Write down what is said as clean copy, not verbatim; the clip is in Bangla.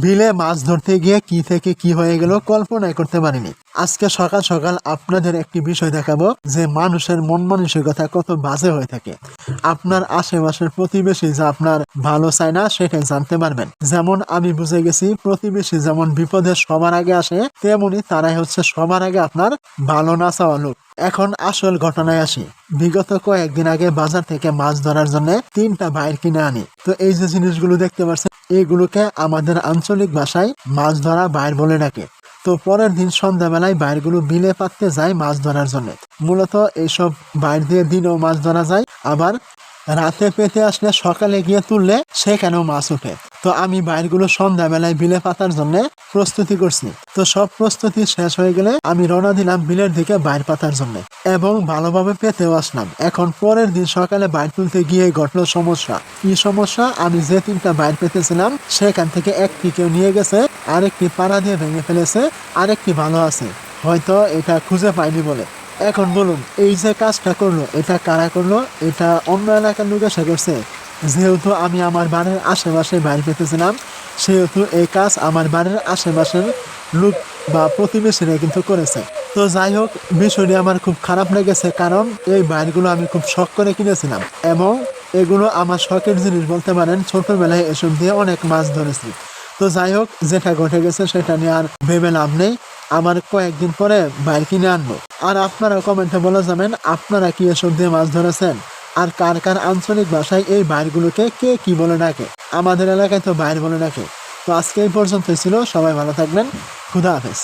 বিলে মাছ ধরতে গিয়ে কি থেকে কি হয়ে গেল কল্পনাই করতে পারিনি। আজকে সকাল সকাল আপনাদের একটি বিষয় দেখাবো যে মানুষের মন মানসিকতা কত বাজে হয়ে থাকে। আপনার আশেপাশের প্রতিবেশী যে আপনার ভালো চায় না সেটাই জানতে পারবেন। যেমন আমি বুঝে গেছি, প্রতিবেশী যেমন বিপদে সবার আগে আসে, তেমনি তারাই হচ্ছে সবার আগে আপনার ভালো না চাওয়া লোক। এখন আসল ঘটনায় আসি। বিগত কয়েকদিন আগে বাজার থেকে মাছ ধরার জন্য 3টা বাইর কিনে আনি। তো এই যে জিনিসগুলো দেখতে পাচ্ছেন, এগুলোকে আমাদের আঞ্চলিক ভাষায় মাছ ধরা বাইর বলে ডাকে। তো পরের দিন সন্ধ্যাবেলায় বাইরগুলো বিলে পাততে যায় মাছ ধরার জন্য। মূলত এইসব বাইর দিয়ে দিনেও মাছ ধরা যায়, আবার রাতে পেতে আসলে সকালে গিয়ে তুললে সেখানেও মাছ ওঠে। তো আমি বাইরগুলো সন্ধ্যাবেলায় বিলে পাতার জন্য প্রস্তুতি করছি। তো সব প্রস্তুতি শেষ হয়ে গেলে আমি রওনা দিলাম বিলের দিকে বাইর পাতার জন্য এবং ভালোভাবে পেতেও আসলাম। এখন পরের দিন সকালে বাইর তুলতে গিয়ে ঘটলো সমস্যা। কি সমস্যা? আমি যে 3টা বাইর পেতেছিলাম সেখান থেকে একটি কেউ নিয়ে গেছে, আরেকটি পাড়া দিয়ে ভেঙে ফেলেছে, আরেকটি ভালো আছে, হয়তো এটা খুঁজে পাইনি বলে। এখন বলুন, এই যে কাজটা করলো এটা কারা করলো? এটা অন্য এলাকার লোক এসে করছে। যেহেতু আমি আমার বাড়ির আশেপাশে বাইর পেতেছিলাম, সেহেতু এই কাজ আমার বাড়ির আশেপাশের লোক বা প্রতিবেশীরা কিন্তু করেছে। তো যাই হোক, বিষয়টি আমার খুব খারাপ লেগেছে, কারণ এই বাইরগুলো আমি খুব শখ করে কিনেছিলাম এবং এগুলো আমার শখের জিনিস বলতে পারেন। ছোটবেলায় এসব দিয়ে অনেক মাছ ধরেছি। তো যাই হোক, যেটা ঘটে গেছে সেটা নিয়ে আর ভেবে লাভ নেই। আমার কয়েকদিন পরে বাইর কিনে আনবো। আর আপনারা কমেন্টে বলে যাবেন আপনারা কি এসব দিয়ে মাছ ধরেছেন, আর কার কার আঞ্চলিক ভাষায় এই বাইরগুলোকে কে কি বলে ডাকে। আমাদের এলাকায় তো বাইর বলে ডাকে। তো আজকে এই পর্যন্তই ছিল। সবাই ভালো থাকবেন। খুদা হাফেজ।